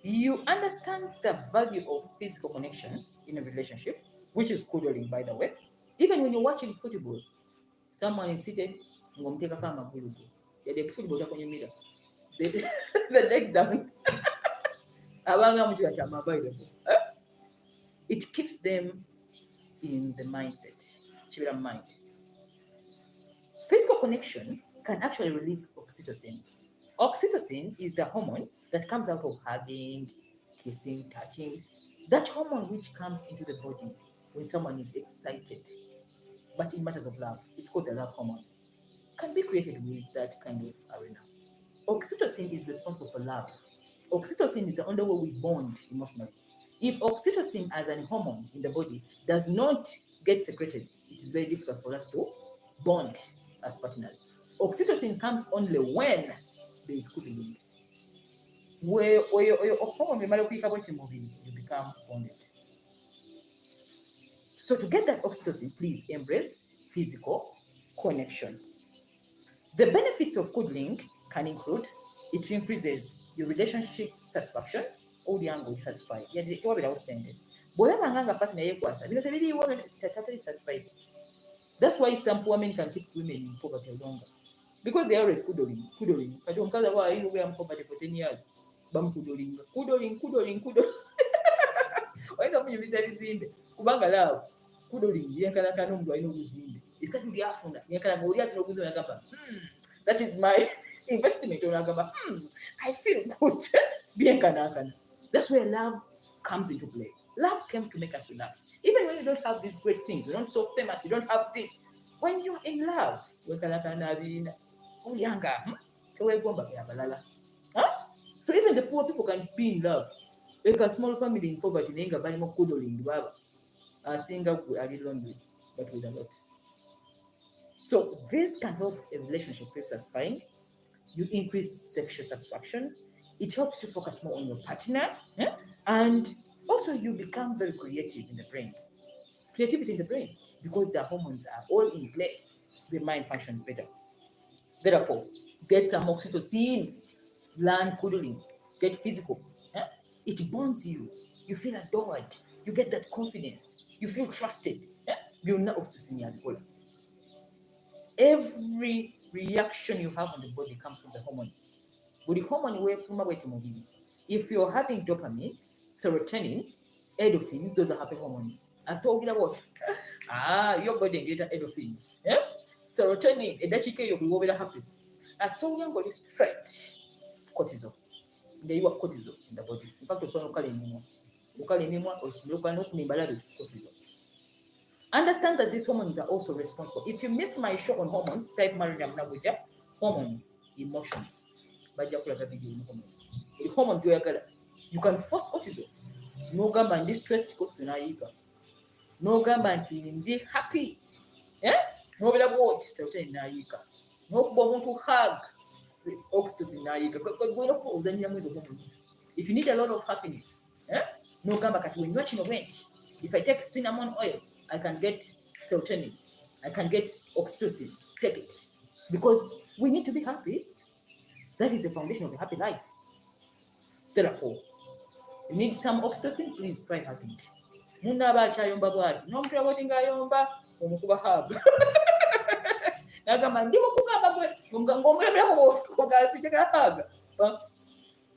you understand the value of physical connection in a relationship, which is cuddling, by the way, even when you're watching football, someone is seated, the legs are it keeps them in the mindset. Mind. Physical connection can actually release oxytocin. Oxytocin is the hormone that comes out of hugging, kissing, touching. That hormone which comes into the body when someone is excited. But in matters of love, it's called the love hormone. Can be created with that kind of arena. Oxytocin is responsible for love. Oxytocin is the only way we bond emotionally. If oxytocin as an hormone in the body does not get secreted, it is very difficult for us to bond as partners. Oxytocin comes only when there is cuddling. Where your hormone you become bonded. So to get that oxytocin, please embrace physical connection. The benefits of cuddling can include it increases your relationship satisfaction. All the angle is satisfied. Satisfied. That's why some poor men can keep women in poverty longer. Because they are always cuddling. But you in poverty for 10 years. Cuddling. Why don't you visit Kubanga love? Kuddling, yankalakana omuntu alina obuzimbe. Esatu lyafuna, yankala ng'oli atula okuzimba n'agamba, That is my investment. I feel good. Bien kana. That's where love comes into play. Love came to make us relax. Even when you don't have these great things, you're not so famous, you don't have this. When you're in love, huh? So even the poor people can be in love. Like a small family in poverty, they ain't more cuddling, single, are lonely, but with a lot. So this can help a relationship feel satisfying. You increase sexual satisfaction. It helps you focus more on your partner. Yeah? And also you become very creative in the brain. Creativity in the brain. Because the hormones are all in play. The mind functions better. Therefore, get some oxytocin, learn cuddling, get physical. Yeah? It bonds you. You feel adored. You get that confidence. You feel trusted. Yeah? You're not oxytocin. Every reaction you have on the body comes from the hormone. Buli hormone weefuluma bw'eti mubiri. If you're having dopamine, serotonin, endorphins, those are happy hormones. As to what? Your body engaged endorphins. Yeah? Serotonin, eddakiika eyo kuliwobera happy. As to you're stressed, cortisol. There you are cortisol in the body. In fact, osobola okukala emimwa, osubire okukola n'okunimba labi cortisol. Understand that these hormones are also responsible. If you missed my show on hormones, type Mariam Nabuja, hormones, emotions. Hormones. You can force cortisol. No gamba and distressed cortisol nayiga. No gamba and be happy. Yeah? No bela what? Serotonin nayiga. No kuba hug. Oxytocin nayiga. If you need a lot of happiness, yeah? No gamba kati when watching a went. If I take cinnamon oil, I can get serotonin. I can get oxytocin. Take it. Because we need to be happy. That is the foundation of a happy life. Therefore, you need some oxytocin, please try hugging. Munaba akyayomba bwati. N'omuntu yabwati ng'ayomba omukuba hug. Nagamba ndi mukugamba gwe ng'omulamirako bw'ogasijjaga hug.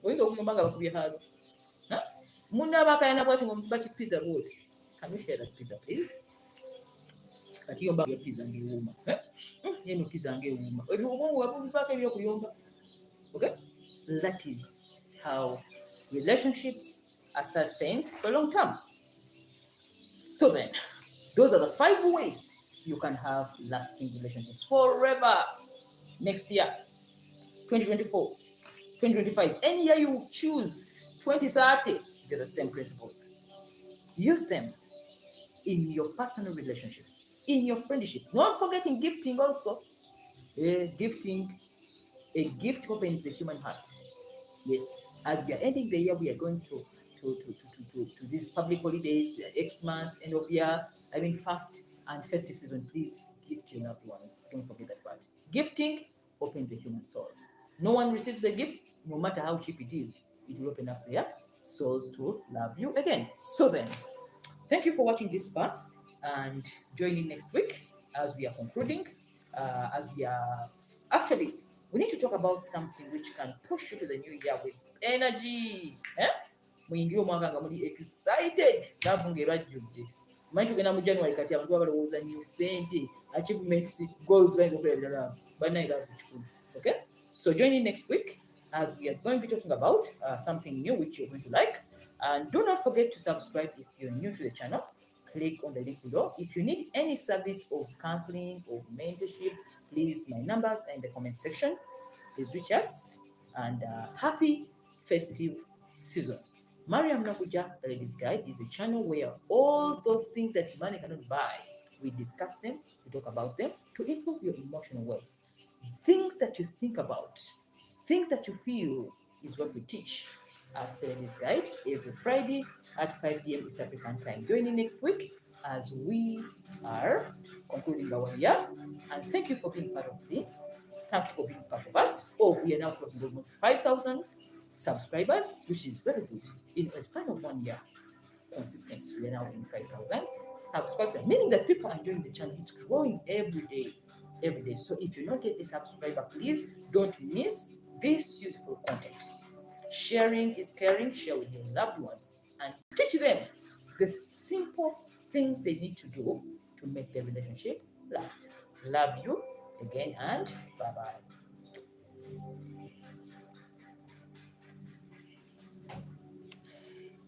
Oyinza okuyomba nga bakubye hug. Munaba akayana bwati ng'omukuba kipizza bwoti. Can you share that pizza, please? Kati yomba ya pizza ng'ewuuma. Yeno pizza ng'ewuuma. Obwongo wabubivaako ebyokuyomba. Okay? That is how relationships are sustained for a long time. So then, those are the 5 ways you can have lasting relationships forever. Next year, 2024, 2025, any year you choose, 2030, they're the same principles. Use them in your personal relationships, in your friendship. Not forgetting gifting also. Gifting. A gift opens the human heart. Yes, as we are ending the year, we are going to these public holidays, Xmas, end of year, fast and festive season. Please gift your loved ones. Don't forget that part. Gifting opens the human soul. No one receives a gift, no matter how cheap it is. It will open up their souls to love you again. So then, thank you for watching this part and join in next week as we are concluding. We need to talk about something which can push you to the new year with energy. Muyingire omwaka nga muli excited. Laavu ng'ebajjudde. Manyi tugenda mu January kati abantu balowooza new sente, achievements, goals bayinza okulabira laavu. Bannaye laavu kikulu. Okay? So join in next week as we are going to be talking about something new which you're going to like. And do not forget to subscribe if you're new to the channel. Click on the link below. If you need any service of counseling or mentorship, please, my numbers are in the comment section. Please reach us. And happy festive season. Mariam Nabuja, the Ladies Guide, is a channel where all those things that money cannot buy, we discuss them, we talk about them to improve your emotional wealth. Things that you think about, things that you feel is what we teach at the Ladies Guide every Friday at 5 p.m. East African time. Join in next week as we are concluding our year. And thank you for being part of it. Thank you for being part of us. We are now closing almost 5,000 subscribers, which is very good. In a span of 1 year, consistency, we are now in 5,000 subscribers, meaning that people are enjoying the channel. It's growing every day. So if you're not yet a subscriber, please don't miss this useful content. Sharing is caring. Share with your loved ones and teach them the simple things they need to do to make their relationship last. Love you again and bye-bye.